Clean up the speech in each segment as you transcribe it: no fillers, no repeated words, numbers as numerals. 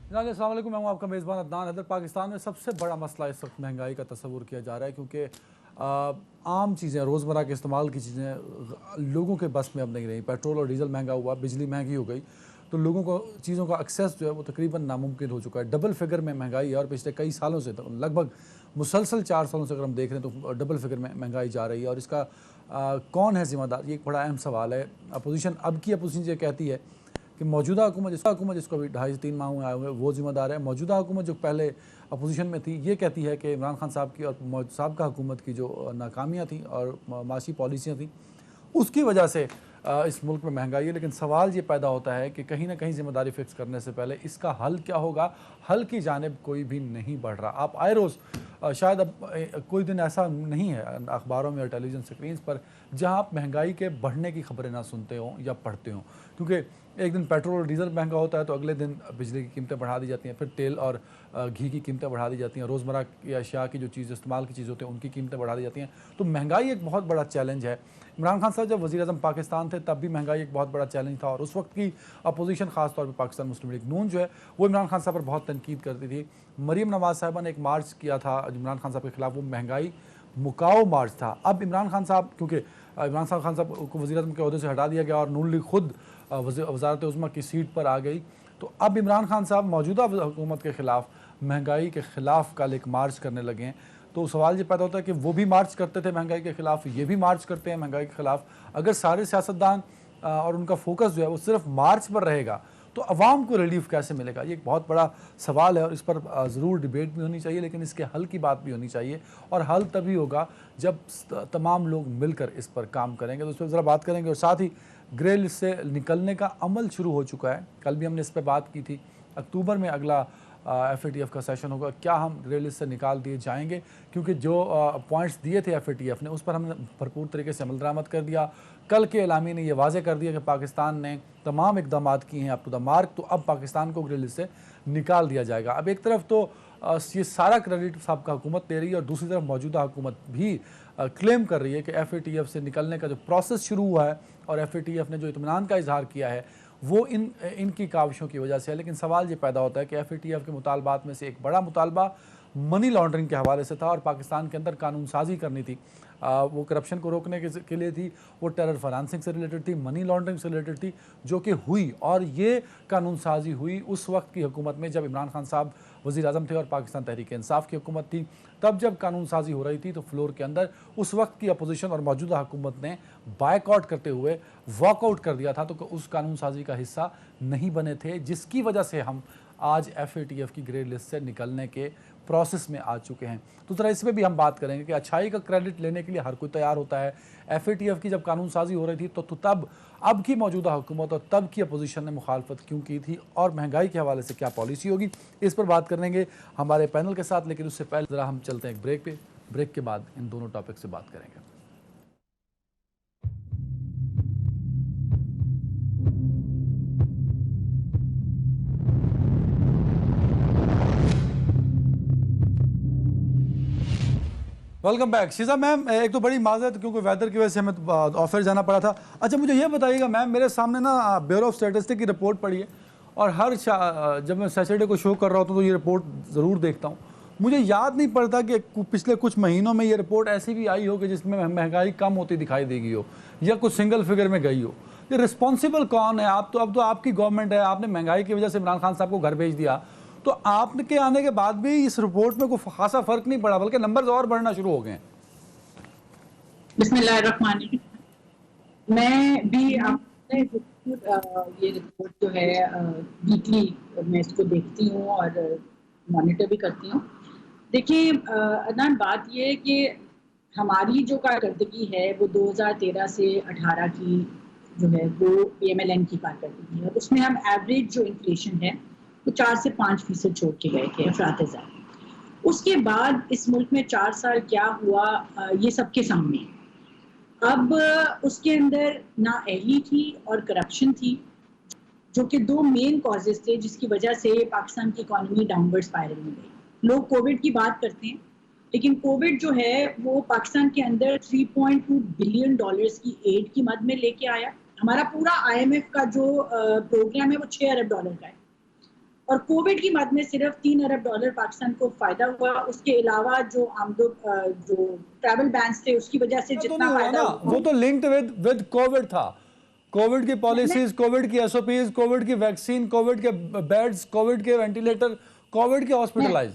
जनाब अस्सलाम वालेकुम, मैं हूं आपका मेज़बान अदनान हैदर। पाकिस्तान में सबसे बड़ा मसला इस वक्त महंगाई का तस्वुर किया जा रहा है, क्योंकि आम चीज़ें, रोज़मर्रा के इस्तेमाल की चीज़ें लोगों के बस में अब नहीं रही। पेट्रोल और डीज़ल महंगा हुआ, बिजली महंगी हो गई, तो लोगों को चीज़ों का एक्सेस जो है वो तकरीबन नामुमकिन हो चुका है। डबल फिगर में महंगाई है और पिछले कई सालों से, तो लगभग मुसलसल 4 सालों से अगर हम देख रहे हैं तो डबल फिगर में महंगाई जा रही है। और इसका कौन है ज़िम्मेदार, ये एक बड़ा अहम सवाल है। अपोजिशन, अब की अपोजिशन ये कहती है कि मौजूदा हुकूमत, जिसको अभी 2.5 से 3 माह हुए आए हुए, वो ज़िम्मेदार है। मौजूदा हुकूमत जो पहले अपोजिशन में थी, ये कहती है कि इमरान खान साहब की और साबका हुकूमत की जो नाकामियाँ थी और माशी पॉलिसियाँ थी, उसकी वजह से इस मुल्क में महंगाई है। लेकिन सवाल ये पैदा होता है कि कहीं ना कहीं ज़िम्मेदारी फ़िक्स करने से पहले इसका हल क्या होगा। हल की जानिब कोई भी नहीं बढ़ रहा। आप आए रोज़, शायद अब कोई दिन ऐसा नहीं है अखबारों में और टेलीविज़न स्क्रीन्स पर जहां आप महंगाई के बढ़ने की खबरें ना सुनते हो या पढ़ते हो। क्योंकि एक दिन पेट्रोल और डीज़ल महंगा होता है तो अगले दिन बिजली की कीमतें बढ़ा दी जाती हैं, फिर तेल और घी की कीमतें बढ़ा दी जाती हैं, रोज़मर्रा की अशिया की जो चीज़ इस्तेमाल की चीज़ होती है उनकी कीमतें बढ़ा दी जाती हैं। तो महंगाई एक बहुत बड़ा चैलेंज है। इमरान खान साहब जब वज़ीर-ए-आज़म पाकिस्तान थे तब भी महंगाई एक बहुत बड़ा चैलेंज था, और उस वक्त की अपोजिशन, खासतौर पर पाकिस्तान मुस्लिम लीग नून जो है, वो इमरान खान साहब पर बहुत तनकीद करती थी। मरीम नवाज़ साहिबा ने एक मार्च किया था इमरान खान साहब के खिलाफ, वो महंगाई मुकाओ मार्च था। अब इमरान खान साहब, क्योंकि इमरान खान साहब को वज़ीर-ए-आज़म के ओहदे से हटा दिया गया और नून लीग खुद वज़ारत उज़्मा की सीट पर आ गई, तो अब इमरान खान साहब मौजूदा हुकूमत के ख़िलाफ़, महंगाई के ख़िलाफ़ कल एक मार्च करने लगे हैं। तो सवाल ये पैदा होता है कि वो भी मार्च करते थे महंगाई के ख़िलाफ़, ये भी मार्च करते हैं महंगाई के ख़िलाफ़। अगर सारे सियासतदान और उनका फोकस जो है वो सिर्फ मार्च पर रहेगा तो अवाम को रिलीफ कैसे मिलेगा, ये एक बहुत बड़ा सवाल है। और इस पर ज़रूर डिबेट भी होनी चाहिए, लेकिन इसके हल की बात भी होनी चाहिए। और हल तभी होगा जब तमाम लोग मिलकर इस पर काम करेंगे। तो इस पर ज़रा बात करेंगे। और साथ ही ग्रे लिस्ट से निकलने का अमल शुरू हो चुका है, कल भी हमने इस पर बात की थी। अक्टूबर में अगला FATF का सेशन होगा, क्या हम ग्रे लिस्ट से निकाल दिए जाएंगे? क्योंकि जो पॉइंट्स दिए थे FATF ने, उस पर हमने भरपूर तरीके से अमल दरामद कर दिया। कल के एलामी ने यह वाज़े कर दिया कि पाकिस्तान ने तमाम इकदाम किए हैं अप टू द मार्क, तो अब पाकिस्तान को ग्रे लिस्ट से निकाल दिया जाएगा। अब एक तरफ तो ये सारा क्रेडिट साबका हुकूमत दे रही है, और दूसरी तरफ मौजूदा हुकूमत भी क्लेम कर रही है कि FATF से निकलने का जो प्रोसेस शुरू हुआ है और FATF ने जो इत्मीनान का इजहार किया है वो इनकी काविशों की वजह से है। लेकिन सवाल ये पैदा होता है कि FATF के मुतालबात में से एक बड़ा मुतालबा मनी लॉन्ड्रिंग के हवाले से था, और पाकिस्तान के अंदर कानून साजी करनी थी। वो करप्शन को रोकने के लिए थी, वो टेरर फाइनेंसिंग से रिलेटेड थी, मनी लॉन्ड्रिंग से रिलेटेड थी, जो कि हुई। और ये कानून साजी हुई उस वक्त की हुकूमत में जब इमरान खान साहब वज़ीर आज़म थे और पाकिस्तान तहरीक इंसाफ की हुकूमत थी। तब जब कानून साजी हो रही थी तो फ्लोर के अंदर उस वक्त की अपोजिशन और मौजूदा हुकूमत ने बायकॉट करते हुए वॉकआउट कर दिया था, तो उस कानून साजी का हिस्सा नहीं बने थे, जिसकी वजह से हम आज FATF की ग्रे लिस्ट से निकलने के प्रोसेस में आ चुके हैं। तो ज़रा इसमें भी हम बात करेंगे कि अच्छाई का क्रेडिट लेने के लिए हर कोई तैयार होता है। FATF की जब कानून साजी हो रही थी तो तब अब की मौजूदा हुकूमत और तब की अपोजिशन ने मुखालफत क्यों की थी, और महंगाई के हवाले से क्या पॉलिसी होगी, इस पर बात करेंगे हमारे पैनल के साथ। लेकिन उससे पहले ज़रा हम चलते हैं एक ब्रेक पे। ब्रेक के बाद इन दोनों टॉपिक से बात करेंगे। Welcome back. शीज़ा मैम, एक तो बड़ी माजरत क्योंकि वेदर की वजह से हमें ऑफिस जाना पड़ा था। अच्छा, मुझे ये बताइएगा मैम, मेरे सामने ना ब्यूरो ऑफ स्टैटिस्टिक्स की रिपोर्ट पड़ी है, और हर जब मैं सैटरडे को शो कर रहा होता हूँ तो ये रिपोर्ट ज़रूर देखता हूँ। मुझे याद नहीं पड़ता कि पिछले कुछ महीनों में ये रिपोर्ट ऐसी भी आई हो कि जिसमें महंगाई कम होती दिखाई देगी हो या कुछ सिंगल फिगर में गई हो। ये रिस्पॉन्सिबल कौन है? आप तो अब तो आपकी गवर्नमेंट है, आपने महंगाई की वजह से इमरान खान साहब को घर भेज दिया, तो आपके आने के बाद भी इस रिपोर्ट में कोई खासा फर्क नहीं पड़ा, बल्कि नंबर्स और बढ़ना शुरू हो गए। बिस्मिल्लाहिर्रहमानिर्रहीम। मैं भी आपने ये रिपोर्ट जो है वीकली मैं इसको देखती हूँ और मॉनिटर भी करती हूँ। देखिए अदनान, बात ये है कि हमारी जो कारकर्दगी है वो 2013 से 18 की जो है वो PMLN की कारकर्दगी है। उसमें हम एवरेज जो इन्फ्लेशन है वो 4 से 5% छोड़ के गए थे अफरात-ए-ज़ात। उसके बाद इस मुल्क में 4 साल क्या हुआ ये सबके सामने है। अब उसके अंदर नाअहली थी और करप्शन थी, जो कि दो मेन कॉजेज थे जिसकी वजह से पाकिस्तान की इकॉनमी डाउनवर्ड स्पाइरल में गई। लोग कोविड की बात करते हैं, लेकिन कोविड जो है वो पाकिस्तान के अंदर $3.2 बिलियन की एड की मद में लेके आया। हमारा पूरा IMF का जो प्रोग्राम है वो $6 अरब का है। और कोविड की मद में सिर्फ $3 अरब पाकिस्तान को फायदा हुआ। उसके अलावा जो जो ट्रैवल बैन्स थे उसकी वजह से तो जितना नहीं हुआ फायदा ना, हुआ, वो तो लिंक्ड विद कोविड था। कोविड की पॉलिसीज, कोविड की एसओपीज, कोविड की वैक्सीन, कोविड के बेड्स, कोविड के वेंटिलेटर, कोविड के हॉस्पिटलाइज।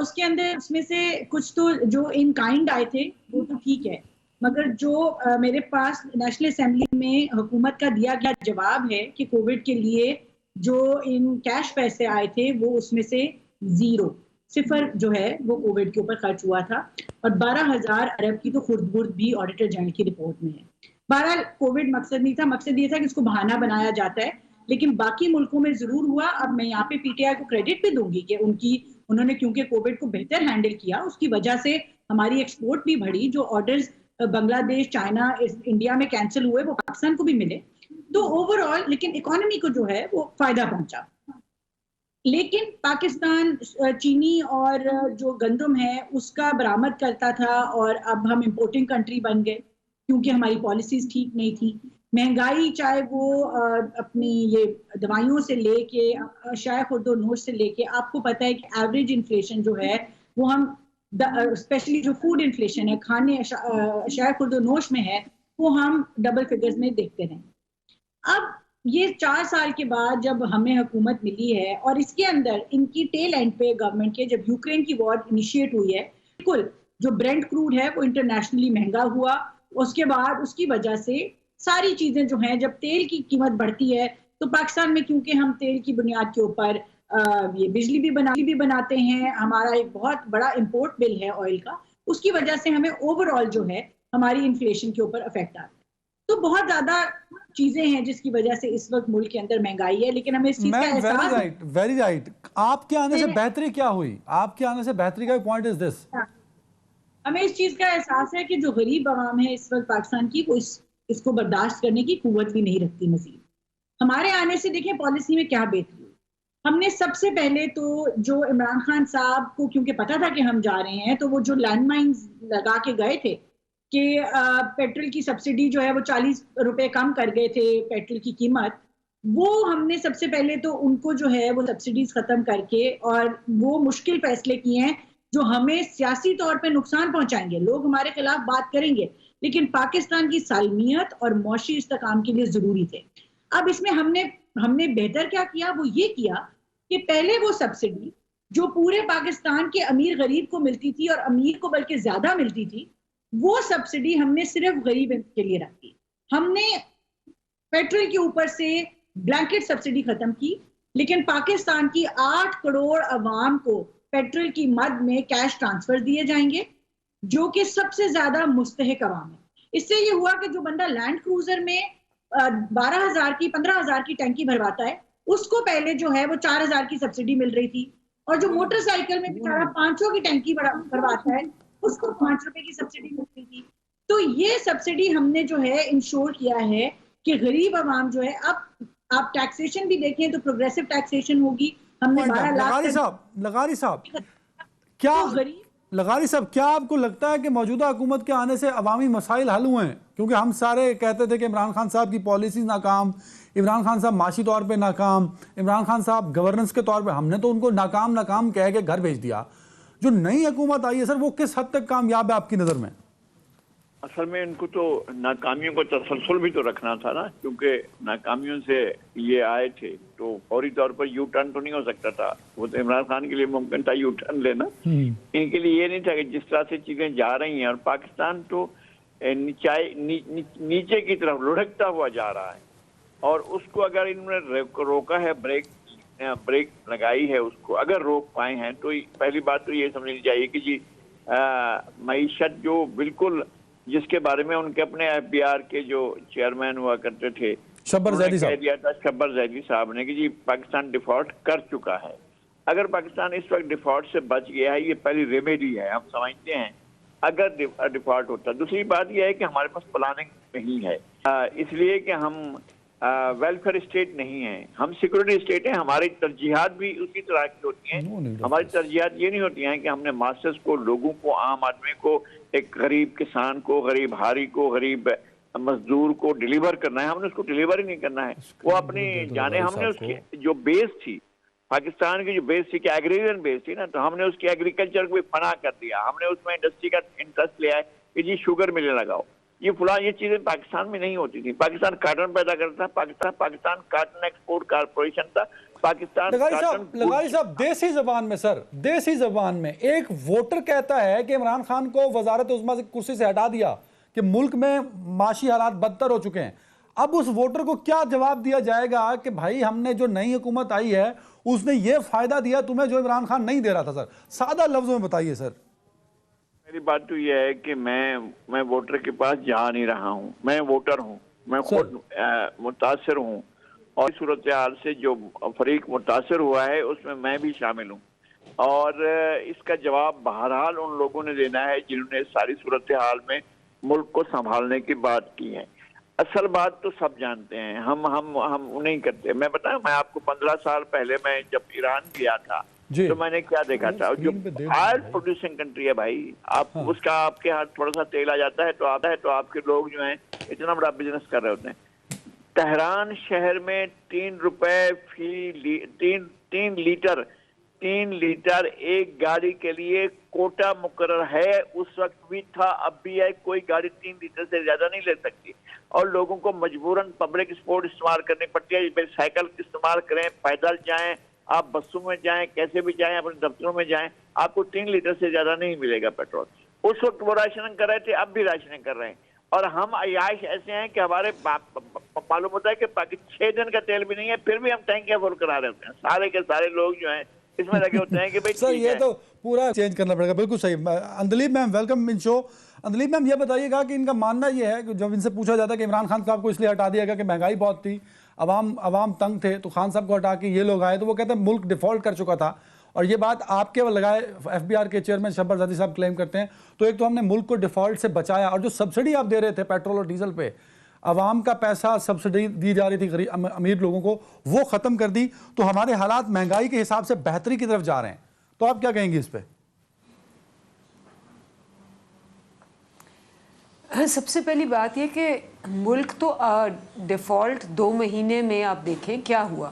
उसके अंदर उसमें से कुछ तो जो इन काइंड आए थे वो तो ठीक है, मगर जो मेरे पास नेशनल असेंबली में हुकूमत का दिया गया जवाब है कि कोविड के लिए जो इन कैश पैसे आए थे वो उसमें से सिफर जो है वो कोविड के ऊपर खर्च हुआ था, और 12,000 अरब की तो खुर्द-बुर्द भी ऑडिटर जनरल की रिपोर्ट में है। बहरहाल कोविड मकसद नहीं था, मकसद ये था कि इसको बहाना बनाया जाता है, लेकिन बाकी मुल्कों में जरूर हुआ। अब मैं यहाँ पे पीटीआई को क्रेडिट भी दूंगी कि उन्होंने क्योंकि कोविड को बेहतर हैंडल किया, उसकी वजह से हमारी एक्सपोर्ट भी बढ़ी। जो ऑर्डर्स बांग्लादेश, चाइना, इंडिया में कैंसिल हुए वो पाकिस्तान को भी मिले, तो ओवरऑल लेकिन इकोनॉमी को जो है वो फायदा पहुंचा। लेकिन पाकिस्तान चीनी और जो गंदम है उसका बरामद करता था, और अब हम इंपोर्टिंग कंट्री बन गए क्योंकि हमारी पॉलिसीज ठीक नहीं थी। महंगाई चाहे वो अपनी ये दवाइयों से लेके शाय खुर्दो नोश से लेके, आपको पता है कि एवरेज इन्फ्लेशन जो है वो हम स्पेशली जो फूड इन्फ्लेशन है, खाने शाय खुर्दो नोश में है, वो हम डबल फिगर्स में देखते रहे। अब ये 4 साल के बाद जब हमें हुकूमत मिली है और इसके अंदर इनकी टेल एंड पे गवर्नमेंट के जब यूक्रेन की वॉर इनिशिएट हुई है, बिल्कुल जो ब्रेंट क्रूड है वो इंटरनेशनली महंगा हुआ। उसके बाद उसकी वजह से सारी चीजें जो हैं, जब तेल की कीमत बढ़ती है तो पाकिस्तान में क्योंकि हम तेल की बुनियाद के ऊपर ये बिजली भी बनाते हैं, हमारा एक बहुत बड़ा इंपोर्ट बिल है ऑयल का, उसकी वजह से हमें ओवरऑल जो है हमारी इन्फ्लेशन के ऊपर इफेक्ट आता है। तो बहुत ज्यादा चीजें हैं जिसकी वजह से इस वक्त मुल्क के अंदर महंगाई है, लेकिन हमें इस चीज का एहसास वेरी राइट। आपके आने से बेहतरी क्या हुई? आपके आने से बेहतरी का पॉइंट इज दिस, हमें इस चीज का एहसास है कि जो गरीब आवाम है इस वक्त पाकिस्तान की, वो इसको बर्दाश्त करने की कुव्वत भी नहीं रखती। मजीद हमारे आने से देखें पॉलिसी में क्या बेहतरी हुई। हमने सबसे पहले तो जो इमरान खान साहब को क्योंकि पता था कि हम जा रहे हैं, तो वो जो लैंडमाइंस लगा के गए थे कि पेट्रोल की सब्सिडी जो है वो 40 रुपए कम कर गए थे पेट्रोल की कीमत, वो हमने सबसे पहले तो उनको जो है वो सब्सिडीज खत्म करके, और वो मुश्किल फैसले किए हैं जो हमें सियासी तौर पे नुकसान पहुंचाएंगे। लोग हमारे खिलाफ बात करेंगे, लेकिन पाकिस्तान की सालमियत और मौशी इस्तेकाम के लिए जरूरी थे। अब इसमें हमने बेहतर क्या किया, वो ये किया कि पहले वो सब्सिडी जो पूरे पाकिस्तान के अमीर गरीब को मिलती थी, और अमीर को बल्कि ज्यादा मिलती थी, वो सब्सिडी हमने सिर्फ गरीब के लिए रखी। हमने पेट्रोल के ऊपर से ब्लैंकेट सब्सिडी खत्म की, लेकिन पाकिस्तान की 8 करोड़ अवाम को पेट्रोल की मद में कैश ट्रांसफर दिए जाएंगे, जो कि सबसे ज्यादा मुस्तहिक अवाम है। इससे ये हुआ कि जो बंदा लैंड क्रूजर में 12,000 की 15,000 की टंकी भरवाता है, उसको पहले जो है वो 4,000 की सब्सिडी मिल रही थी, और जो मोटरसाइकिल में बेचारा 500 की टंकी भरवाता है उसको 5 रुपए की सब्सिडी मिलती थी। तो ये सब्सिडी हमने जो है इंश्योर किया है कि गरीब आवाम जो है, अब आप टैक्सेशन भी देखें तो प्रोग्रेसिव टैक्सेशन होगी। हमने 12 लाख लगारी साहब क्या आपको लगता है कि मौजूदा हुकूमत के आने से अवामी मसाइल हल हुए हैं? क्योंकि हम सारे कहते थे कि इमरान खान साहब की पॉलिसी नाकाम, इमरान खान साहब माशी तौर पे नाकाम, इमरान खान साहब गवर्नेंस के तौर पे, हमने तो उनको नाकाम कह के घर भेज दिया। जो नई हुकूमत आई है सर, वो किस हद तक कामयाब है आपकी नज़र में? असल में इनको तो नाकामियों को तसलसल भी तो रखना था ना, क्योंकि नाकामियों से ये आए थे तो फौरी तौर पर यू टर्न तो नहीं हो सकता था। वो तो इमरान खान के लिए मुमकिन था यू टर्न लेना, इनके लिए ये नहीं था कि जिस तरह से चीजें जा रही हैं, और पाकिस्तान तो नीचे की तरफ लुढ़कता हुआ जा रहा है, और उसको अगर इन्होंने रोका है, ब्रेक लगाई है, उसको अगर रोक पाए हैं, तो पहली बात तो ये समझनी चाहिए कि जी मईशत जो बिल्कुल जिसके बारे में उनके अपने एफबीआर के जो चेयरमैन हुआ करते थे शब्बर जैदी साहब ने कि जी पाकिस्तान डिफॉल्ट कर चुका है। अगर पाकिस्तान इस वक्त डिफॉल्ट से बच गया है, ये पहली रेमेडी है, हम समझते हैं अगर डिफॉल्ट होता। दूसरी बात यह है कि हमारे पास प्लानिंग नहीं है, इसलिए कि हम वेलफेयर स्टेट नहीं है, हम सिक्योरिटी स्टेट है। हमारी तरजीहात भी उसी तरह की होती हैं। हमारी तरजीहात ये नहीं होती हैं कि हमने मास्टर्स को, लोगों को, आम आदमी को, एक गरीब किसान को, गरीब हारी को, गरीब मजदूर को डिलीवर करना है, हमने उसको डिलीवर ही नहीं करना है। वो अपनी जाने, हमने उसकी जो बेस थी, पाकिस्तान की जो बेस थी कि एग्रीरियन बेस थी ना, तो हमने उसकी एग्रीकल्चर को भी फना कर दिया। हमने उसमें इंडस्ट्री का इंटरेस्ट लिया है कि जी शुगर मिलें लगाओ, ये फुला, ये चीजें पाकिस्तान में नहीं होती थी। पाकिस्तान कार्टन पैदा करता था, पाकिस्तान कार्टन एक्सपोर्ट कारपोरेशन था, पाकिस्तान लगाई साहब देसी जबान में, सर देसी जबान में एक वोटर कहता है कि इमरान खान को वजारत उज़्मा से कुर्सी से हटा दिया कि मुल्क में माशी हालात बदतर हो चुके हैं। अब उस वोटर को क्या जवाब दिया जाएगा कि भाई हमने जो नई हुकूमत आई है उसने ये फायदा दिया तुम्हें जो इमरान खान नहीं दे रहा था? सर सादा लफ्जों में बताइए सर। मेरी बात तो यह है कि मैं वोटर के पास जा नहीं रहा हूँ, मैं वोटर हूँ, मैं खुद मुतासर हूँ, और सूरत हाल से जो फरीक मुतासर हुआ है उसमें मैं भी शामिल हूँ। और इसका जवाब बहरहाल उन लोगों ने देना है जिन्होंने सारी सूरत हाल में मुल्क को संभालने की बात की है। असल बात तो सब जानते हैं, हम नहीं करते। मैं बताऊं, मैं आपको 15 साल पहले मैं जब ईरान गया था तो मैंने क्या देखा था, जो ऑयल प्रोड्यूसिंग कंट्री है भाई, आप उसका आपके हाथ थोड़ा सा तेल आ जाता है तो आपके लोग जो हैं इतना बड़ा बिजनेस कर रहे होते हैं। तेहरान शहर में 3 रुपए तीन लीटर एक गाड़ी के लिए कोटा मुकर्रर है। उस वक्त भी था, अब भी है। कोई गाड़ी 3 लीटर से ज्यादा नहीं ले सकती, और लोगों को मजबूरन पब्लिक स्पोर्ट इस्तेमाल करनी पड़ती है। साइकिल इस्तेमाल करें, पैदल जाएं, आप बसों में जाएं, कैसे भी जाएं, अपने दफ्तरों में जाएं, आपको 3 लीटर से ज्यादा नहीं मिलेगा पेट्रोल। उस वक्त वो राशनिंग कर रहे थे, अब भी राशनिंग कर रहे हैं। और हम अयाश ऐसे हैं कि हमारे मालूम होता है कि 6 दिन का तेल भी नहीं है, फिर भी हम टैंकियां फुल करा रहे होते हैं। सारे के सारे लोग जो हैं इसमें लगे होते हैं कि भाई सर ये तो पूरा चेंज करना पड़ेगा। बिल्कुल सही। Andleeb ma'am welcome in show. Andleeb ma'am ये बताइएगा कि इनका मानना ये है कि जब इनसे पूछा जाता है कि इमरान खान साहब को इसलिए हटा दिया गया कि महंगाई बहुत थी, अवाम तंग थे, तो खान साहब को हटा के ये लोग आए, तो वो कहते हैं मुल्क डिफॉल्ट कर चुका था। और ये बात आपके लगाए FBR के चेयरमैन शब्बर ज़ादी साहब क्लेम करते हैं। तो एक तो हमने मुल्क को डिफॉल्ट से बचाया, और जो सब्सिडी आप दे रहे थे पेट्रोल और डीजल पे, अवाम का पैसा सब्सिडी दी जा रही थी गरीब अमीर लोगों को, वो ख़त्म कर दी। तो हमारे हालात महंगाई के हिसाब से बेहतरी की तरफ जा रहे हैं। तो आप क्या कहेंगे इस पे? सबसे पहली बात यह कि मुल्क तो डिफ़ॉल्ट 2 महीने में आप देखें क्या हुआ।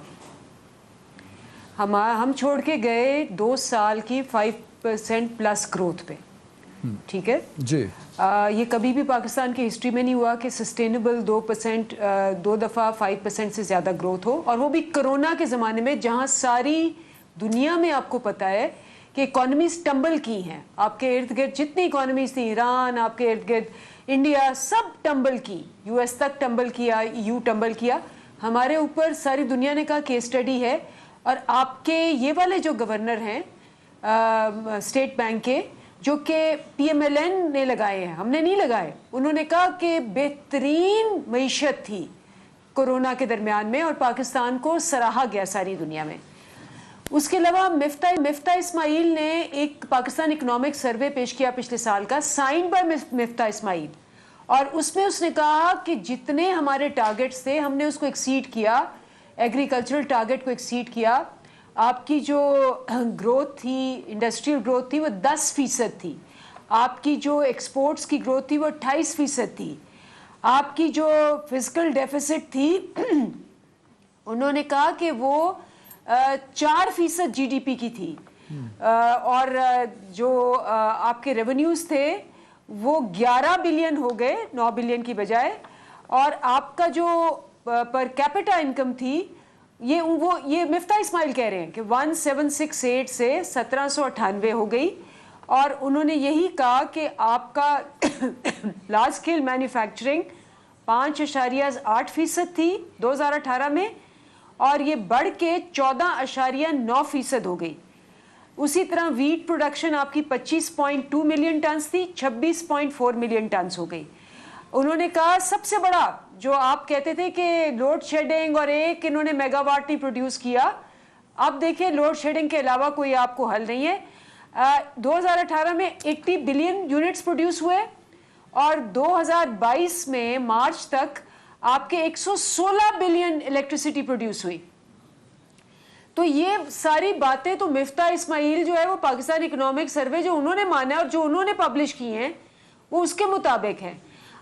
हम छोड़ के गए 2 साल की 5% प्लस ग्रोथ पे, ठीक है जी। ये कभी भी पाकिस्तान की हिस्ट्री में नहीं हुआ कि सस्टेनेबल 2% 2 दफ़ा 5% से ज़्यादा ग्रोथ हो, और वो भी कोरोना के ज़माने में जहाँ सारी दुनिया में आपको पता है कि इकॉनमीज टंबल की हैं। आपके इर्द गिर्द जितनी इकॉनमीज थी, ईरान, आपके इर्द गिर्द इंडिया, सब टंबल की, US तक टंबल किया, EU टंबल किया। हमारे ऊपर सारी दुनिया ने कहा केस स्टडी है। और आपके ये वाले जो गवर्नर हैं स्टेट बैंक के, जो कि PMLN ने लगाए हैं, हमने नहीं लगाए, उन्होंने कहा कि बेहतरीन मईशत थी कोरोना के दरमियान में और पाकिस्तान को सराहा गया सारी दुनिया में। उसके अलावा मिफ्ता इस्माइल ने एक पाकिस्तान इकोनॉमिक सर्वे पेश किया पिछले साल का, साइन बाय मिफ्ता इस्माइल, और उसमें उसने कहा कि जितने हमारे टारगेट्स थे हमने उसको एक्सीड किया, एग्रीकल्चरल टारगेट को एक्सीड किया। आपकी जो ग्रोथ थी, इंडस्ट्रियल ग्रोथ थी, वो 10% थी। आपकी जो एक्सपोर्ट्स की ग्रोथ थी वो 28% थी। आपकी जो फिजिकल डेफिसिट थी उन्होंने कहा कि वो 4% GDP की थी। और जो आपके रेवेन्यूज थे वो 11 बिलियन हो गए 9 बिलियन की बजाय। और आपका जो पर कैपिटा इनकम थी, ये मिफ्ता इस्माइल कह रहे हैं कि 1768 से 1798 हो गई। और उन्होंने यही कहा कि आपका लार्ज स्केल मैन्युफैक्चरिंग 5.8% थी 2018 में, और ये बढ़ के 14.9% हो गई। उसी तरह वीट प्रोडक्शन आपकी 25.2 मिलियन टन थी, 26.4 मिलियन टन हो गई। उन्होंने कहा सबसे बड़ा जो आप कहते थे कि लोड शेडिंग और एक इन्होंने मेगावाट नहीं प्रोड्यूस किया, अब देखिए लोड शेडिंग के अलावा कोई आपको हल नहीं है। 2018 में 80 बिलियन यूनिट्स प्रोड्यूस हुए, और 2022 में मार्च तक आपके 116 बिलियन इलेक्ट्रिसिटी प्रोड्यूस हुई। तो ये सारी बातें तो मिफ्ता इस्माइल जो है वो पाकिस्तान इकोनॉमिक सर्वे जो उन्होंने माना है और जो उन्होंने पब्लिश की हैं वो उसके मुताबिक है।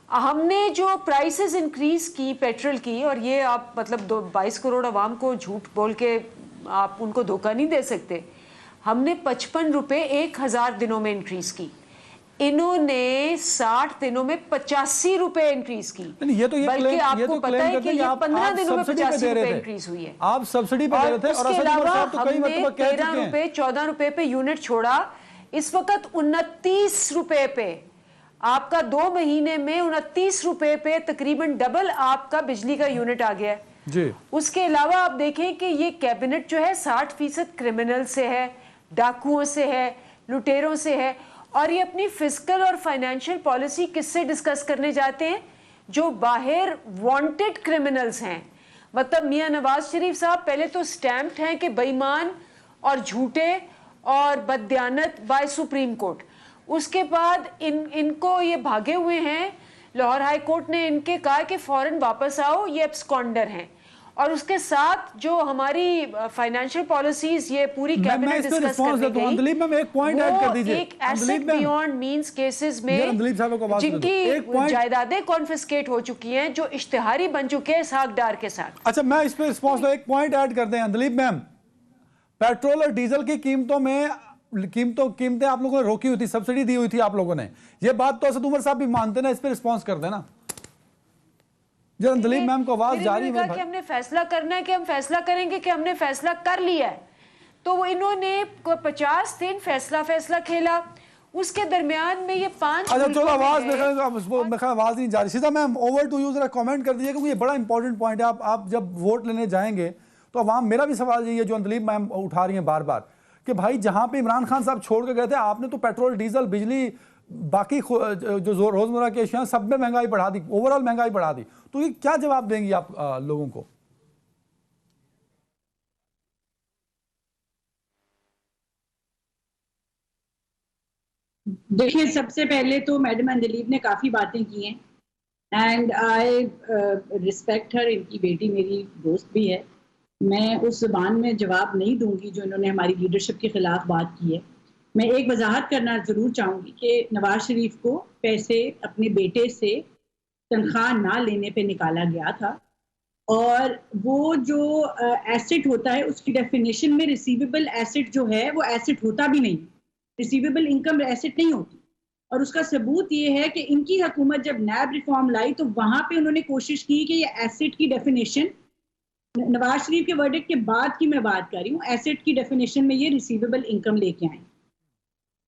हमने जो प्राइसेस इंक्रीज की पेट्रोल की, और ये आप मतलब 22 करोड़ अवाम को झूठ बोल के आप उनको धोखा नहीं दे सकते, हमने 55 रुपए 1000 दिनों में इंक्रीज की, इन्होंने 60 दिनों में 85 रुपए इंक्रीज की। ये तो बल्कि आपको पता है कि ये 15 दिनों में 85 रुपए थे, इंक्रीज हुई है। आप सब्सिडी पे दे रहे थे, और उसके अलावा हमने हमने 13 रुपए 14 रुपए पे यूनिट छोड़ा, इस वक्त 29 रुपए पे आपका 2 महीने में 29 रुपए पे तकरीबन डबल आपका बिजली का यूनिट आ गया है जी। उसके अलावा आप देखें कि ये कैबिनेट जो है 60% क्रिमिनल से है, डाकुओं से है, लुटेरों से है, और ये अपनी फिस्कल और फाइनेंशियल पॉलिसी किससे डिस्कस करने जाते हैं? जो बाहर वांटेड क्रिमिनल्स हैं। मतलब मियां नवाज शरीफ साहब पहले तो स्टैम्प्ड हैं कि बेईमान और झूठे और बददियानत बाय सुप्रीम कोर्ट, उसके बाद इनको ये भागे हुए हैं, लाहौर हाई कोर्ट ने इनके कहा कि फौरन वापस आओ, ये एब्सकॉन्डर हैं, और उसके साथ जो हमारी फाइनेंशियल पॉलिसीज ये पूरी कैबिनेट डिस्कस करने गई, अंदलीब मैम एक पॉइंट ऐड कर दीजिए। एक एसेट बियॉन्ड मींस केसेस में जिनकी जायदादें कॉन्फिस्केट हो चुकी हैं, जो इश्तिहारी बन चुके हैं इसहाक डार के साथ। अच्छा, मैं इस पे रिस्पॉन्स एक पॉइंट ऐड कर दें अंदलीब मैम, पेट्रोल और डीजल की कीमतें आप लोगों ने रोकी हुई थी, सब्सिडी दी हुई थी आप लोगों ने, ये बात तो असद उमर साहब भी मानते ना, इस पे रिस्पॉन्स कर देना। जब अंदलीब मैम को आवाज जारी है कि हमने फैसला करना है, कि हम फैसला करेंगे कि हमने फैसला कर लिया है, तो वो इन्होंने 50 दिन फैसला खेला, उसके दरमियान में ये 5 अच्छा चलो आवाज आवाज नहीं जा रही। सीधा मैम ओवर टू यू, जरा कमेंट कर दीजिए, क्योंकि ये बड़ा इंपॉर्टेंट पॉइंट है। आप जब वोट लेने जाएंगे तो अवाम, मेरा भी सवाल यही है जो अंदलीब मैम उठा रही है बार बार, कि भाई जहां पे इमरान खान साहब छोड़ के गए थे, आपने तो पेट्रोल डीजल बिजली बाकी जो रोजमर्रा की अशिया सब में महंगाई बढ़ा दी, ओवरऑल महंगाई बढ़ा दी, तो ये क्या जवाब देंगी आप लोगों को? देखिए, सबसे पहले तो मैडम अंदलीब ने काफी बातें की हैं, एंड आई रिस्पेक्ट हर, इनकी बेटी मेरी दोस्त भी है। मैं उस जुबान में जवाब नहीं दूंगी जो इन्होंने हमारी लीडरशिप के खिलाफ बात की है। मैं एक वजाहत करना जरूर चाहूंगी कि नवाज शरीफ को पैसे अपने बेटे से तनख्वाह ना लेने पे निकाला गया था, और वो जो एसेट होता है उसकी डेफिनेशन में रिसीवेबल एसेट जो है वो एसेट होता भी नहीं, रिसीवेबल इनकम एसेट नहीं होती। और उसका सबूत ये है कि इनकी हुकूमत जब नैब रिफॉर्म लाई तो वहां पे उन्होंने कोशिश की कि ये एसेट की डेफिनेशन, नवाज शरीफ के वर्डिक्ट के बाद की मैं बात कर रही हूँ, एसेट की डेफिनेशन में ये रिसीवेबल इनकम लेके आए।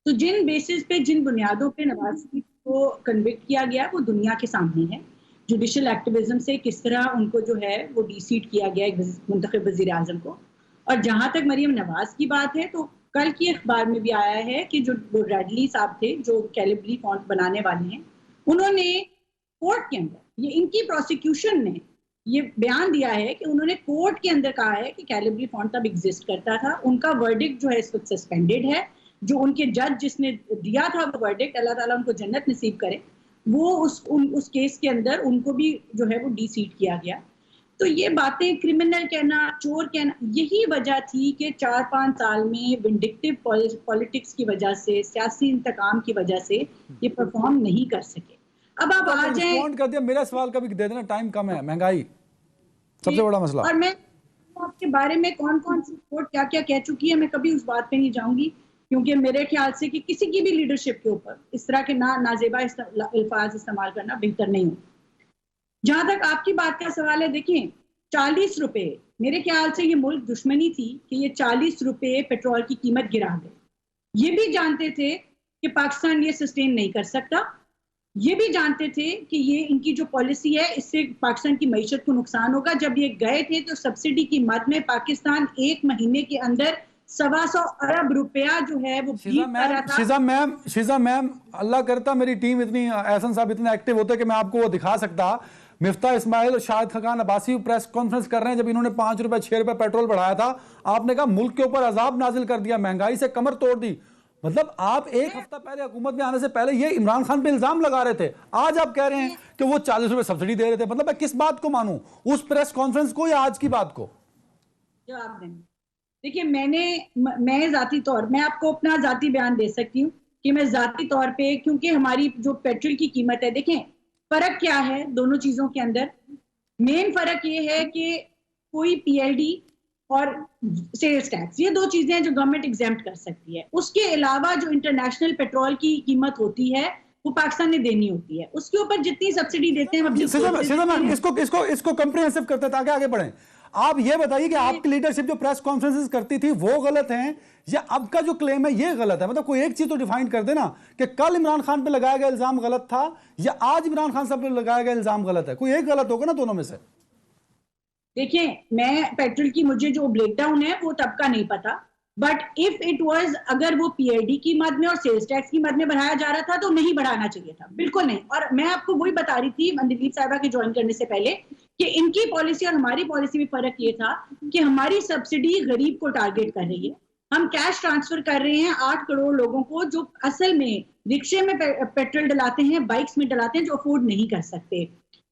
तो जिन बेसिस पे, जिन बुनियादों पे नवाज शरीफ को कन्विक्ट किया गया वो दुनिया के सामने है। जुडिशल एक्टिविज्म से किस तरह उनको जो है वो डीसीट किया गया एक मुंतखब वज़ीर आज़म को। और जहां तक मरीम नवाज की बात है, तो कल की अखबार में भी आया है कि जो वो रेडली साहब थे जो कैलिब्री फॉन्ट बनाने वाले हैं, उन्होंने कोर्ट के अंदर, ये इनकी प्रोसिक्यूशन ने ये बयान दिया है कि उन्होंने कोर्ट के अंदर कहा है कि कैलिब्री फॉन्ट तब एग्जिस्ट करता था। उनका वर्डिक्ट जो है इस वक्त सस्पेंडेड है। जो उनके जज जिसने दिया था वो वर्डिक्ट, अल्लाह ताला उनको जन्नत नसीब करे, वो उस केस के अंदर उनको भी जो है वो डीसीट किया गया। तो ये बातें, क्रिमिनल कहना, चोर कहना, यही वजह थी कि 4-5 साल में विंडिक्टिव पॉलिटिक्स की वजह से, सियासी इंतकाम की वजह से ये परफॉर्म नहीं कर सके। अब आप आ जाए, कर दिया, मेरा सवाल का भी दे देना, टाइम कम है, महंगाई सबसे बड़ा मसला। और मैं आपके बारे में कौन कौन सी रिपोर्ट क्या क्या कह चुकी है, मैं कभी उस बात पे नहीं जाऊंगी, क्योंकि मेरे ख्याल से कि किसी की भी लीडरशिप के ऊपर इस तरह के नाजेबा अल्फाज इस्तेमाल करना बेहतर नहीं हो। जहां तक आपकी बात का सवाल है, देखिए 40 रुपए, मेरे ख्याल से ये मुल्क दुश्मनी थी कि ये 40 रुपए पेट्रोल की कीमत गिरा दे। ये भी जानते थे कि पाकिस्तान ये सस्टेन नहीं कर सकता, ये भी जानते थे कि ये इनकी जो पॉलिसी है इससे पाकिस्तान की मईशत को नुकसान होगा। जब ये गए थे तो सब्सिडी की मद में पाकिस्तान 1 महीने के अंदर 125 अरब रुपया जो है वो शीजा मैम, अल्लाह करता मेरी टीम इतनी, एहसन साहब इतने एक्टिव होते कि मैं आपको वो दिखा सकता। मिफ्ता इस्माइल और शाहिद खान अब्बासी प्रेस कॉन्फ्रेंस कर रहे हैं जब इन्होंने 5 रुपए 6 रुपए पेट्रोल बढ़ाया था, आपने कहा मुल्क के ऊपर अजाब नाजिल कर दिया, महंगाई से कमर तोड़ दी। मतलब आप एक हफ्ता पहले हुकूमत में आने से पहले ये इमरान खान पे इल्जाम लगा रहे थे, आज आप कह रहे हैं कि वो 40 रुपए सब्सिडी दे रहे थे। मतलब मैं किस बात को मानूं, उस प्रेस कॉन्फ्रेंस को या आज की बात को? जवाब देंगे। देखिए, मैं जाती तौर, मैं आपको अपना जाती बयान दे सकती हूँ कि मैं जाती तौर पे, क्योंकि हमारी जो पेट्रोल की कीमत है, देखें फर्क क्या है दोनों चीजों के अंदर? मेन फर्क ये है कि कोई पीएलडी और सेल्स टैक्स, ये दो चीजें हैं जो गवर्नमेंट एग्जेम्प्ट कर सकती है। उसके अलावा जो इंटरनेशनल पेट्रोल की कीमत होती है वो पाकिस्तान ने देनी होती है, उसके ऊपर जितनी सब्सिडी देते हैं हम अपनी इसको कंप्रिहेंसिव करते हैं ताकि आगे बढ़ें। आप ये बताइए कि आपकी लीडरशिप जो प्रेस कॉन्फ्रेंसेस करती थी वो गलत हैं या अब का जो क्लेम है ये गलत है? मतलब कोई एक चीज तो डिफाइन कर देना कि कल इमरान खान पे लगाया गया इल्जाम गलत था या आज इमरान खान साहब पे लगाया गया इल्जाम गलत है। कोई एक गलत होगा ना दोनों में से। देखिए, मैं पेट्रोल की मुझे जो ब्रेकडाउन है वो तब का नहीं पता, बट इफ इट वाज, अगर वो पीएलडी की मद में और सेल्स टैक्स की मद में बढ़ाया जा रहा था तो नहीं बढ़ाना चाहिए था, बिल्कुल नहीं। और मैं आपको वही बता रही थी मंदीप साहिबा के ज्वाइन करने से पहले कि इनकी पॉलिसी और हमारी पॉलिसी में फर्क ये था कि हमारी सब्सिडी गरीब को टारगेट कर रही है। हम कैश ट्रांसफर कर रहे हैं 8 करोड़ लोगों को जो असल में रिक्शे में पेट्रोल डलाते हैं, बाइक्स में डलाते हैं, जो अफोर्ड नहीं कर सकते।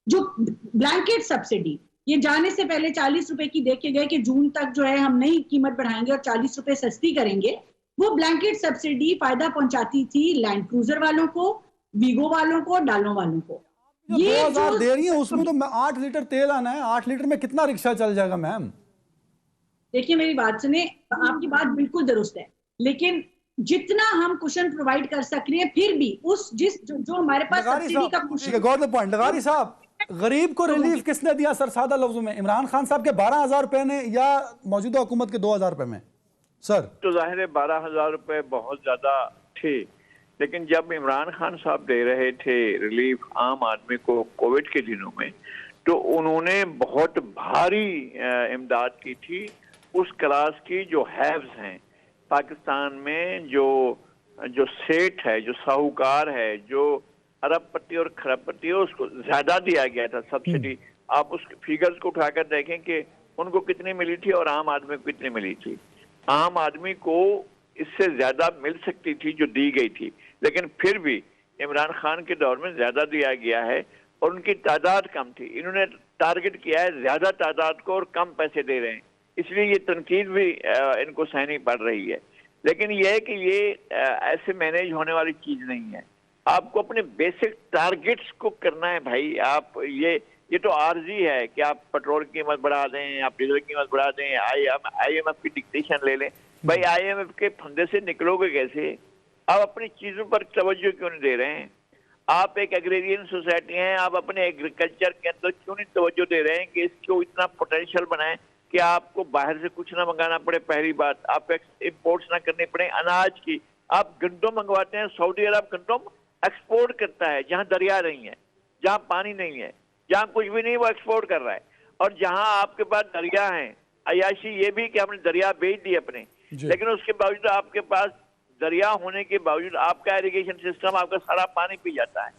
जो ब्लैंकेट सब्सिडी ये जाने से पहले 40 रुपए की देख के गए कि जून तक जो है हम नई कीमत बढ़ाएंगे और 40 रुपए सस्ती करेंगे, वो ब्लैंकेट सब्सिडी फायदा पहुंचाती थी लैंड क्रूजर वालों को, वीगो वालों को, डालों वालों को। ये 2000 दे रही है उसमें तो 8 लीटर तेल आना है, 8 लीटर में कितना रिक्शा चल जाएगा मैम? देखिए मेरी बात सुने, आपकी बात बिल्कुल दुरुस्त है, लेकिन जितना हम कुशन प्रोवाइड कर सक रहे हैं फिर भी उस जो हमारे पास सब्सिडी का कुशन। Got the point. लगारी साहब, गरीब को रिलीफ किसने दिया सर सादा लफ्जों में? इमरान खान साहब के 12,000 रुपए ने या मौजूदा हुकूमत के 2,000 रुपए में? सर तो जाहिर है 12,000 रुपए बहुत ज्यादा थे, लेकिन जब इमरान खान साहब दे रहे थे रिलीफ आम आदमी को कोविड के दिनों में, तो उन्होंने बहुत भारी इमदाद की थी उस क्लास की जो हैव्स हैं पाकिस्तान में, जो सेठ है, जो साहूकार है, जो अरबपति और खरबपति है, उसको ज्यादा दिया गया था सब्सिडी। आप उस फिगर्स को उठाकर देखें कि उनको कितनी मिली थी और आम आदमी को कितनी मिली थी। आम आदमी को इससे ज्यादा मिल सकती थी जो दी गई थी, लेकिन फिर भी इमरान खान के दौर में ज्यादा दिया गया है और उनकी तादाद कम थी। इन्होंने टारगेट किया है ज्यादा तादाद को और कम पैसे दे रहे हैं, इसलिए ये तनकीद भी इनको सहनी पड़ रही है। लेकिन यह है कि ये ऐसे मैनेज होने वाली चीज नहीं है। आपको अपने बेसिक टारगेट्स को करना है भाई। आप ये तो आर्जी है कि आप पेट्रोल की कीमत बढ़ा दें, आप डीजल की कीमत बढ़ा दें, IMF की डिक्टेशन ले लें। भाई IMF के फंदे से निकलोगे कैसे? आप अपनी चीजों पर तवज्जो क्यों नहीं दे रहे हैं? आप एक एग्रेरियन सोसाइटी हैं, आप अपने एग्रीकल्चर के अंदर क्यों नहीं तवज्जो दे रहे हैं कि इसको इतना पोटेंशियल बनाएं कि आपको बाहर से कुछ ना मंगाना पड़े। पहली बात, आप इम्पोर्ट्स ना करनी पड़े अनाज की। आप गंदम मंगवाते हैं, सऊदी अरब गंदम एक्सपोर्ट करता है जहां दरिया नहीं है, जहां पानी नहीं है, जहां कुछ भी नहीं, वो एक्सपोर्ट कर रहा है। और जहां आपके पास दरिया है, अयाशी ये भी कि आपने दरिया बेच दिए अपने, लेकिन उसके बावजूद आपके पास दरिया होने के बावजूद आपका इरिगेशन सिस्टम आपका सारा पानी पी जाता है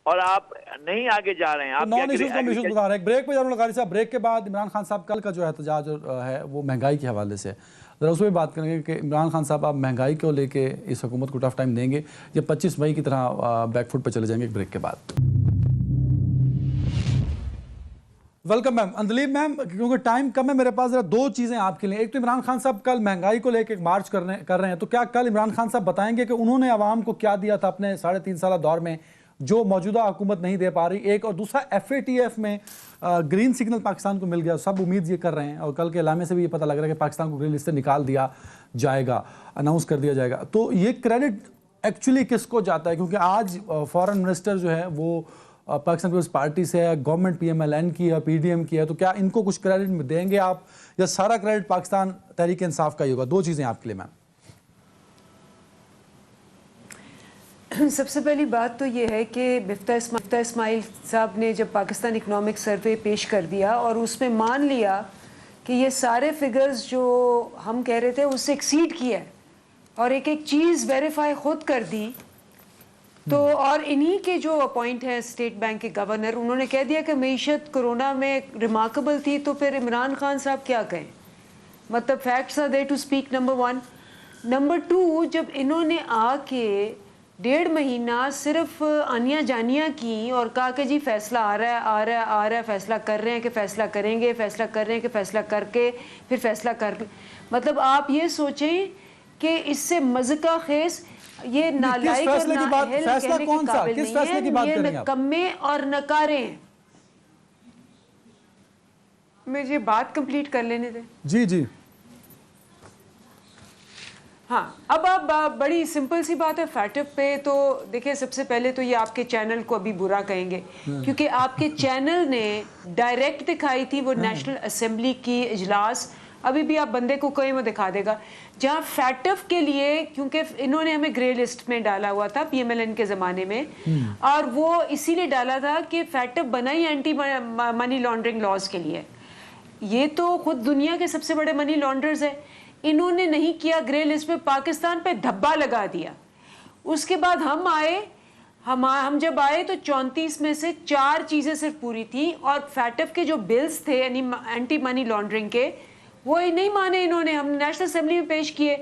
और आप नहीं आगे जा रहे हैं। आप नॉन इश्यूज को इश्यूज बता रहे हैं। ब्रेक पे जा रहा हूं लगारी साहब। ब्रेक के बाद इमरान खान साहब कल का जो एहतजाज है वो महंगाई के हवाले से, जरा उसमें बात करेंगे कि इमरान खान साहब आप महंगाई को लेके इस हुकूमत को टफ टाइम देंगे या 25 मई की तरह बैकफुट पर चले जाएंगे? ब्रेक के बाद वेलकम मैम। अंदलीब मैम, क्योंकि टाइम कम है मेरे पास, जरा दो चीज़ें आपके लिए। एक तो इमरान खान साहब कल महंगाई को लेकर मार्च कर रहे हैं, तो क्या कल इमरान खान साहब बताएंगे कि उन्होंने आवाम को क्या दिया था अपने 3.5 साल दौर में जो मौजूदा हुकूमत नहीं दे पा रही? एक और दूसरा, FATF में ग्रीन सिग्नल पाकिस्तान को मिल गया, सब उम्मीद ये कर रहे हैं और कल के एलामे से भी ये पता लग रहा है कि पाकिस्तान को ग्रीन लिस्ट से निकाल दिया जाएगा, अनाउंस कर दिया जाएगा। तो ये क्रेडिट एक्चुअली किसको जाता है? क्योंकि आज फॉरेन मिनिस्टर जो है वो पाकिस्तान पीपल्स पार्टी से है, गवर्नमेंट PMLN की है, PDM की है, तो क्या इनको कुछ क्रेडिट देंगे आप या सारा क्रेडिट पाकिस्तान तहरीक इंसाफ का ही होगा? दो चीज़ें आपके लिए मैम। सबसे पहली बात तो ये है कि बिफ्ता इस्माइल साहब ने जब पाकिस्तान इकनॉमिक सर्वे पेश कर दिया और उसमें मान लिया कि ये सारे फिगर्स जो हम कह रहे थे उससे एक्सीड किया है और एक एक चीज़ वेरीफाई खुद कर दी, तो और इन्हीं के जो अपॉइंट हैं स्टेट बैंक के गवर्नर, उन्होंने कह दिया कि मईशत कोरोना में रिमार्केबल थी, तो फिर इमरान खान साहब क्या कहें? मतलब facts are there to speak, number 1। Number 2, जब इन्होंने आके 1.5 महीना सिर्फ आनिया जानिया की और कहा कि जी फैसला आ रहा है, फैसला कर रहे हैं कि फैसला करेंगे, फैसला कर रहे हैं कि फैसला करके फिर फैसला कर, मतलब आप ये सोचें कि इससे मज़का खेस ये नालायक और फैसले की बात, नाअहल फैसला कहने के कौन सा, काबिल किस नहीं फैसले है। की बात ये करेंगे आप? नकम्मे और नकारे हैं। मुझे बात कंप्लीट कर लेने दें। जी जी। हाँ, अब बड़ी सिंपल सी बात है फैटअप पे। तो देखिए, सबसे पहले तो ये आपके चैनल को अभी बुरा कहेंगे, क्योंकि आपके चैनल ने डायरेक्ट दिखाई थी वो नेशनल असेंबली की इजलास। अभी भी आप बंदे को कहीं में दिखा देगा जहाँ फैटअप के लिए, क्योंकि इन्होंने हमें ग्रे लिस्ट में डाला हुआ था PMLN के ज़माने में, और वो इसीलिए डाला था कि फैटअप बना ही एंटी मनी लॉन्ड्रिंग लॉज के लिए। ये तो खुद दुनिया के सबसे बड़े मनी लॉन्डर्स है, इन्होंने नहीं किया, ग्रे लिस्ट में पाकिस्तान पे धब्बा लगा दिया। उसके बाद हम आए, हम जब आए तो 34 में से 4 चीज़ें सिर्फ पूरी थी, और फैटअप के जो बिल्स थे यानी एंटी मनी लॉन्ड्रिंग के, वो नहीं माने इन्होंने। हम नेशनल असेंबली में पेश किए,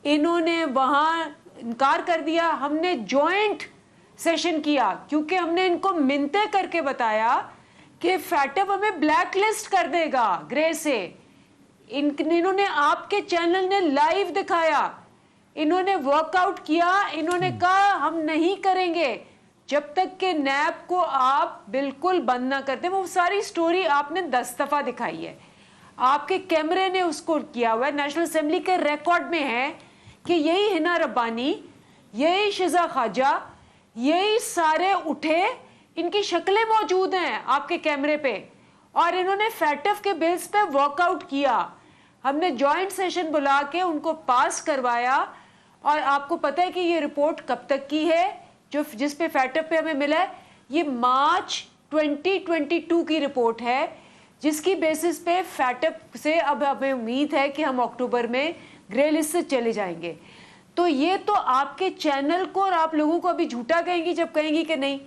इन्होंने वहाँ इनकार कर दिया। हमने जॉइंट सेशन किया क्योंकि हमने इनको मिन्नतें करके बताया कि फैटअप हमें ब्लैक लिस्ट कर देगा ग्रे से। इन्होंने, आपके चैनल ने लाइव दिखाया, इन्होंने वर्कआउट किया, इन्होंने कहा हम नहीं करेंगे जब तक कि नैब को आप बिल्कुल बंद ना करते। वो सारी स्टोरी आपने 10 दफा दिखाई है, आपके कैमरे ने उसको किया हुआ है, नेशनल असेंबली के रिकॉर्ड में है कि यही हिना रब्बानी, यही शिजा ख्वाजा, यही सारे उठे, इनकी शक्लें मौजूद हैं आपके कैमरे पे, और इन्होंने फैटअप के बिल्स पे वर्कआउट किया। हमने जॉइंट सेशन बुला के उनको पास करवाया, और आपको पता है कि ये रिपोर्ट कब तक की है जिस पे फैटअप पे हमें मिला है? ये मार्च 2022 की रिपोर्ट है, जिसकी बेसिस पे फैटअप से अब हमें उम्मीद है कि हम अक्टूबर में ग्रे लिस्ट से चले जाएंगे। तो ये तो आपके चैनल को और आप लोगों को अभी झूठा कहेंगी जब कहेंगी कि नहीं,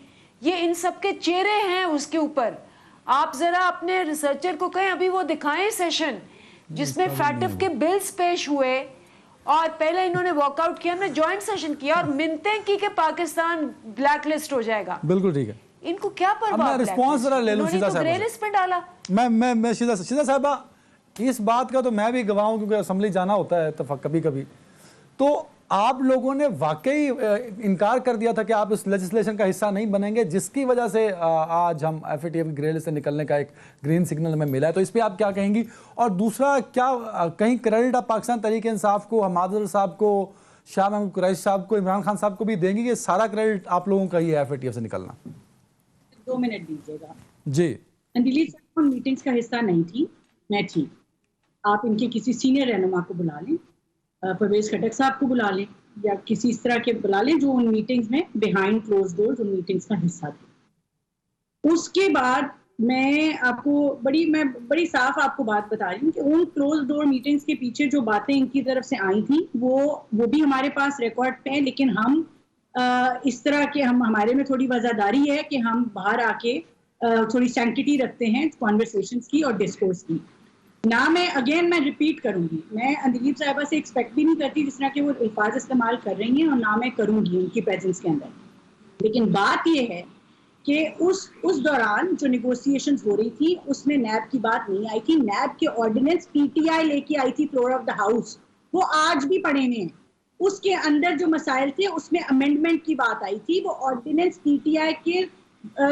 ये इन सबके चेहरे हैं उसके ऊपर। आप जरा अपने रिसर्चर को कहें अभी वो दिखाएं सेशन जिसमें फैटअप के बिल्स पेश हुए, और पहले इन्होंने वॉकआउट किया, हमने जॉइंट सेशन किया और मिन्नतें की कि पाकिस्तान ब्लैक लिस्ट हो जाएगा। बिल्कुल ठीक है। इनको क्या परवाह? मैं रिस्पांस जरा ले लूं सीधा ग्रे लिस्ट पे डाला। मैं सीधा साहबा, इस बात का तो मैं भी गवाह हूं, क्योंकि असेंबली जाना होता है कभी कभी। तो आप लोगों ने वाकई इनकार कर दिया था कि आप इस लेजिस्लेशन का हिस्सा नहीं बनेंगे, जिसकी वजह से आज हम FATF ग्रे लिस्ट से निकलने का एक ग्रीन सिग्नल हमें मिला है। तो इस पर आप क्या कहेंगी? और दूसरा, क्या कहीं क्रेडिट आप पाकिस्तान तहरीक इंसाफ को, हमाद साहब को, शाह महमूद कुरैशी साहब को, इमरान खान साहब को भी देंगे कि सारा क्रेडिट आप लोगों का ही है FATF से निकलना? 2 मिनट दीजिएगा जी। दिलीप साहब मीटिंग्स का हिस्सा नहीं थी, मैं थी। आप इनके किसी सीनियर रहनुमा को बुला लें, परवेज खटक साहब को बुला लें, या किसी इस तरह के बुला लें जो उन मीटिंग्स में बिहाइंड क्लोज डोर्स उन मीटिंग्स का हिस्सा थे। उसके बाद मैं बड़ी साफ आपको बात बता रही हूँ कि उन क्लोज डोर मीटिंग्स के पीछे जो बातें इनकी तरफ से आई थी वो भी हमारे पास रिकॉर्ड पे है। लेकिन हम इस तरह के हमारे में थोड़ी वजादारी है कि हम बाहर आके थोड़ी सैंक्टिटी रखते हैं कॉन्वर्सेशंस की और डिस्कोर्स की। ना मैं रिपीट करूंगी, मैं अंदलीब साहिबा से एक्सपेक्ट भी नहीं करती जिस तरह के वो अल्फाज इस्तेमाल कर रही हैं, और ना मैं करूंगी उनकी प्रेजेंस के अंदर। लेकिन बात ये है कि उस दौरान जो निगोशिएशंस हो रही थी उसमें नैब की बात नहीं आई थी। नैब के ऑर्डिनेंस PTI लेके आई थी फ्लोर ऑफ द हाउस, वो आज भी पड़े हुए हैं। उसके अंदर जो मसाइल थे उसमें अमेंडमेंट की बात आई थी। वो ऑर्डिनेंस PTI के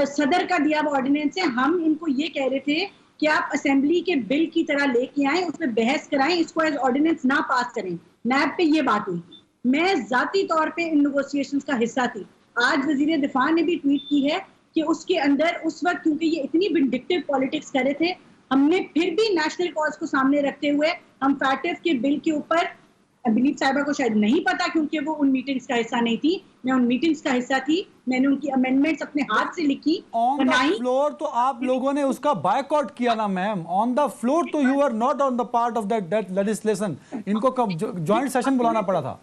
सदर का दिया हुआ ऑर्डिनेंस है। हम इनको ये कह रहे थे कि आप असेंबली के बिल की तरह लेके आए, उसमें बहस कराएं, इसको एज ऑर्डिनेंस ना पास करें। नैब पे ये बात हुई। मैं जाती तौर पे इन नेगोशिएशंस का हिस्सा थी। आज वजीर दिफा ने भी ट्वीट की है कि उसके अंदर उस वक्त, क्योंकि ये इतनी विंडिक्टिव पॉलिटिक्स कर रहे थे, हमने फिर भी नेशनल कॉज को सामने रखते हुए हम फैटअप के बिल के ऊपर, दिलीप साहिबा को शायद नहीं पता क्योंकि वो उन मीटिंग्स का हिस्सा नहीं थी, मैं उन मीटिंग्स का हिस्सा थी, मैंने उनकी अमेंडमेंट्स अपने हाथ से लिखी, ऑन द फ्लोर तो आप लोगों ने उसका बायकॉट किया ना मैम। ऑन द फ्लोर तो you are not on the part of that legislation. इनको कब जॉइंट सेशन बुलाना पड़ा था?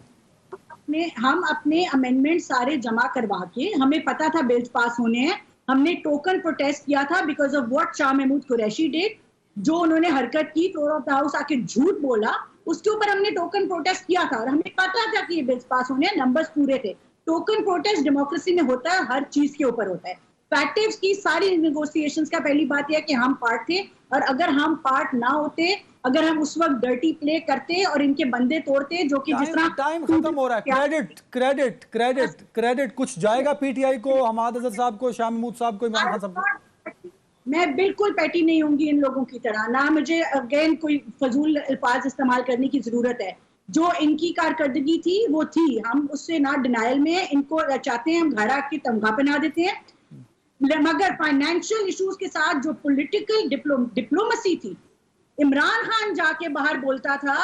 हम अपने अमेंडमेंट सारे जमा करवा के, हमें पता था बिल्स पास होने हैं, हमने टोकन प्रोटेस्ट किया था because of what Shah Mahmood Qureshi did, जो उन्होंने हरकत की, फ्लोर ऑफ द हाउस आके झूठ बोला, उसके ऊपर हमने टोकन प्रोटेस्ट किया था और हमें पता था कि ये बिल्स पास होने हैं, नंबर्स पूरे थे। टोकन प्रोटेस्ट डेमोक्रेसी में होता है, हर चीज के ऊपर होता है। फैक्टिव्स की सारी नेगोशिएशंस का पहली बात यह कि हम पार्ट थे, और अगर हम पार्ट ना होते, अगर हम उस वक्त डर्टी प्ले करते और इनके बंदे तोड़ते, जो कि जिस तरह टाइम खत्म हो रहा है। क्रेडिट क्रेडिट क्रेडिट क्रेडिट कुछ जाएगा पीटीआई को, हमाद अजहर साहब को, शाह महमूद साहब को, इमरान खान साहब को? मैं बिल्कुल पैटी नहीं होंगी इन लोगों की तरह, ना मुझे अगेन कोई फजूल अल्फाज इस्तेमाल करने की जरूरत है। जो इनकी कारकर्दगी थी वो थी, हम उससे ना डिनायल में, इनको चाहते हैं हम घड़ा की तमगा बना देते हैं, मगर फाइनेंशियल इश्यूज के साथ जो पॉलिटिकल डिप्लोमेसी थी, इमरान खान जाके बाहर बोलता था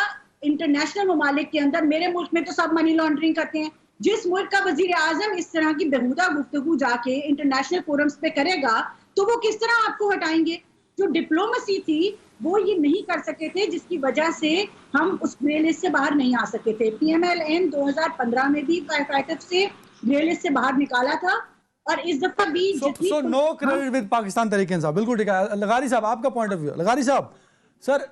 इंटरनेशनल ममालिक के अंदर, मेरे मुल्क में तो सब मनी लॉन्ड्रिंग करते हैं, जिस मुल्क का वजीर आजम इस तरह की बेहुदा गुफ्तगू जाके इंटरनेशनल फोरम्स पे करेगा तो वो किस तरह आपको हटाएंगे? जो डिप्लोमेसी थी वो ये नहीं कर सके थे, जिसकी वजह से हम उस ग्रे लिस्ट से बाहर नहीं आ सके थे। पीएमएलएन 2015 में भी फैक्टिव से ग्रे लिस्ट से बाहर निकाला था, और इस दफा भी so no credit with Pakistan तरीके इंसाफ। बिल्कुल ठीक है। लगारी साहब, आपका पॉइंट ऑफ व्यू। लगारी साहब, सर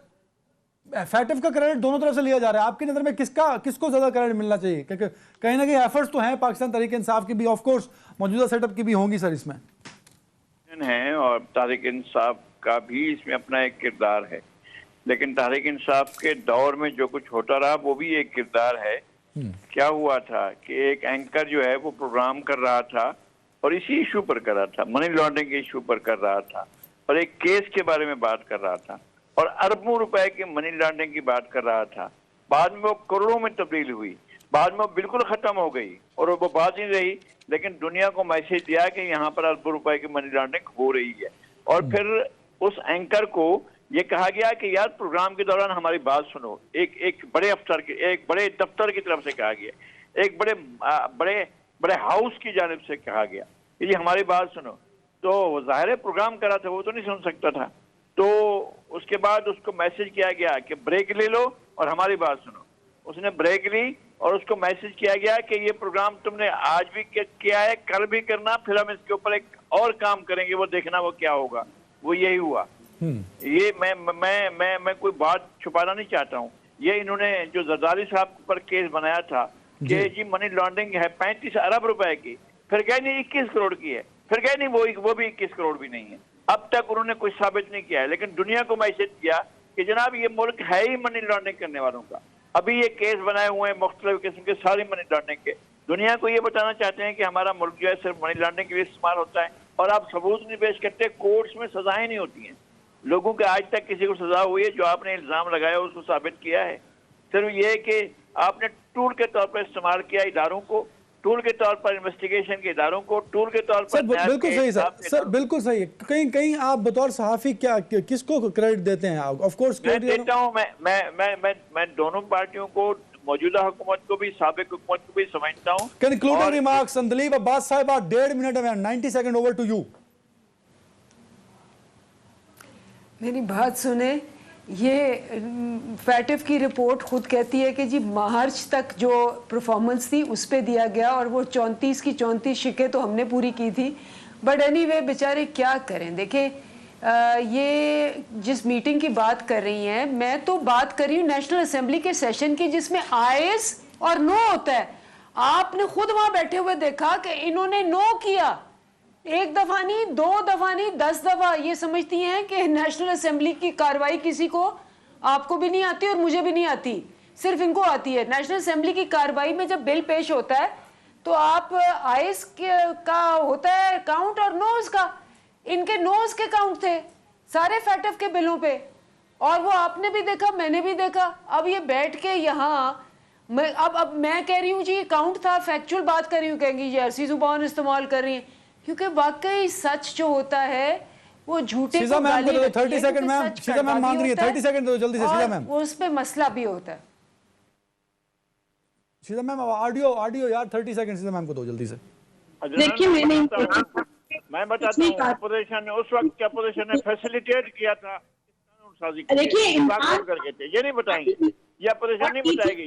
फैक्टिव का क्रेडिट दोनों तरफ से लिया जा रहा है, आपकी नजर में किसको ज्यादा क्रेडिट मिलना चाहिए? क्योंकि कहीं ना कहीं एफर्ट्स तो हैं पाकिस्तान तरीके इंसाफ की भी, ऑफ कोर्स मौजूदा सेटअप की भी होंगी सर इसमें है, और तहरीक इंसाफ का भी इसमें अपना एक किरदार है, लेकिन तहरीक इंसाफ के दौर में जो कुछ होता रहा वो भी एक किरदार है। क्या हुआ था कि एक एंकर जो है वो प्रोग्राम कर रहा था और इसी इशू पर कर रहा था, मनी लॉन्ड्रिंग के इशू पर कर रहा था, और एक केस के बारे में बात कर रहा था, और अरबों रुपए की मनी लॉन्ड्रिंग की बात कर रहा था। बाद में वो करोड़ों में तब्दील हुई, बाद में वो बिल्कुल खत्म हो गई और वो बात नहीं रही, लेकिन दुनिया को मैसेज दिया कि यहाँ पर अरबों रुपए की मनी लॉन्ड्रिंग हो रही है। और फिर उस एंकर को ये कहा गया कि यार प्रोग्राम के दौरान हमारी बात सुनो, एक बड़े अफसर के, एक बड़े दफ्तर की तरफ से कहा गया, एक बड़े हाउस की जानिब से कहा गया कि ये हमारी बात सुनो। तो जाहिर है प्रोग्राम करा था वो तो नहीं सुन सकता था, तो उसके बाद उसको मैसेज किया गया कि ब्रेक ले लो और हमारी बात सुनो। उसने ब्रेक ली और उसको मैसेज किया गया कि ये प्रोग्राम तुमने आज भी किया है, कल भी करना, फिर हम इसके ऊपर एक और काम करेंगे, वो देखना वो क्या होगा। वो यही हुआ। ये मैं कोई बात छुपाना नहीं चाहता हूँ। ये इन्होंने जो जरदारी साहब पर केस बनाया था कि जी मनी लॉन्ड्रिंग है 35 अरब रुपए की, फिर कहे नहीं 21 करोड़ की है, फिर कहे नहीं वो भी 21 करोड़ भी नहीं है। अब तक उन्होंने कुछ साबित नहीं किया है, लेकिन दुनिया को मैसेज किया कि जनाब ये मुल्क है ही मनी लॉन्ड्रिंग करने वालों का। अभी ये केस बनाए हुए हैं मुख्तलिफ किस्म के सारी मनी लॉन्ड्रिंग के। दुनिया को ये बताना चाहते हैं कि हमारा मुल्क जो है सिर्फ मनी लॉन्ड्रिंग के लिए इस्तेमाल होता है, और आप सबूत नहीं पेश करते, कोर्ट्स में सजाएं नहीं होती हैं। लोगों के आज तक किसी को सजा हुई है जो आपने इल्जाम लगाया उसको साबित किया है? सिर्फ ये कि आपने टूल के तौर पर इस्तेमाल किया इदारों को, टूल के तौर पर इन्वेस्टिगेशन के इदारों को, टूल के तौर पर। बिल्कुल सही सर, बिल्कुल सही। कहीं आप बतौर सहाफी क्या किसको क्रेडिट देते हैं? ऑफ कोर्स मैं देता हूं, मैं दोनों पार्टियों को, मौजूदा हुकूमत को भी, साबिक हुकूमत को भी समझता हूं। कंक्लूडिंग रिमार्क्स संदलीप अब्बास साहब, 1.5 मिनट में 90 सेकंड ओवर टू यू। मेरी बात सुने, ये फैटिव की रिपोर्ट खुद कहती है कि जी मार्च तक जो परफॉर्मेंस थी उस पे दिया गया, और वो 34 की 34 शिकें तो हमने पूरी की थी। बट एनीवे बेचारे क्या करें। देखें, ये जिस मीटिंग की बात कर रही हैं, मैं तो बात कर रही हूँ नेशनल असेंबली के सेशन की, जिसमें आयस और नो होता है। आपने खुद वहां बैठे हुए देखा कि इन्होंने नो किया, एक दफा नहीं, 2 दफा नहीं, 10 दफा। ये समझती हैं कि नेशनल असेंबली की कार्रवाई किसी को, आपको भी नहीं आती और मुझे भी नहीं आती, सिर्फ इनको आती है। नेशनल असेंबली की कार्रवाई में जब बिल पेश होता है तो आप आइस का होता है काउंट और नोज का, इनके नोज के काउंट थे सारे फैटिव के बिलों पे, और वो आपने भी देखा, मैंने भी देखा। अब ये बैठ के यहाँ अब मैं कह रही हूँ जी काउंट था, फैक्चुअल बात कर रही हूँ, कहेंगी जी अर्सी जुबान इस्तेमाल कर रही है, क्योंकि वाकई सच जो होता है वो झूठे को गाली लगती है। 30 सेकंड मैम, शीजा मैम मांग रही है, 30 सेकंड दो जल्दी से शीजा मैम। उस पे मसला भी होता है। शीजा मैम ऑडियो यार 30 सेकंड शीजा मैम को दो जल्दी से। देखिए मैं बताता हूँ, अपोजिशन ने उस वक्त क्या अपोजिशन ने फैसिलिटेट किया था कानून साजी को, देखिए ये नहीं बताएंगे, ये अपोजिशन नहीं बताएगी,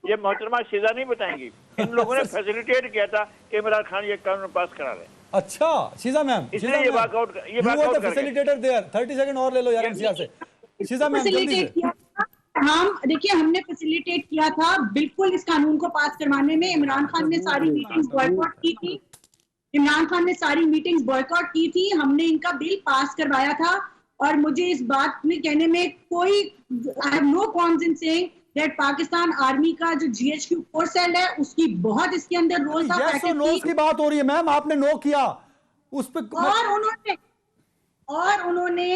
ये मोहतरमा शीजा नहीं बताएंगी। इन लोगों ने फैसिलिटेट किया था कि इमरान खान ये कानून पास करा रहे। अच्छा शीजा मैम, इसलिए ये वर्कआउट फैसिलिटेटर देयर। 30 सेकंड और ले लो यार एमसीआर से। शीजा मैम जल्दी से। हम देखिए, हमने फैसिलिटेट किया था बिल्कुल इस कानून को पास करवाने में। इमरान खान ने सारी मीटिंग्स बॉयकॉट की थी, इमरान खान ने सारी मीटिंग्स बॉयकॉट की थी, हमने इनका बिल पास करवाया था, और मुझे इस बात में कहने में कोई, I have no qualms in saying that Pakistan army का जो GHQ कोर सेल है उसकी बहुत इसके अंदर रोल था। यस और नो की बात हो रही है मैम, आपने नो किया उस पे, और उन्होंने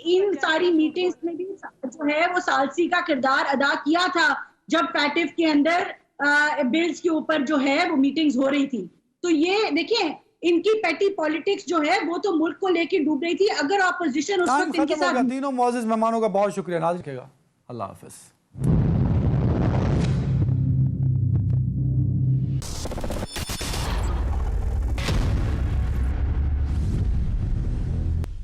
इन सारी मीटिंग्स में भी जो है वो सालसी का किरदार अदा किया था जब पैटिफ के अंदर बिल्स के ऊपर जो है वो मीटिंग्स हो रही थी। तो ये देखिए इनकी पेटी पॉलिटिक्स जो है वो तो मुल्क को लेके डूब रही थी। अगर ऑपोजिशन उस वक्त इनके साथ, तीनों मौजूद मेहमानों का बहुत शुक्रिया। नाज़रीन, अल्लाह हाफिज।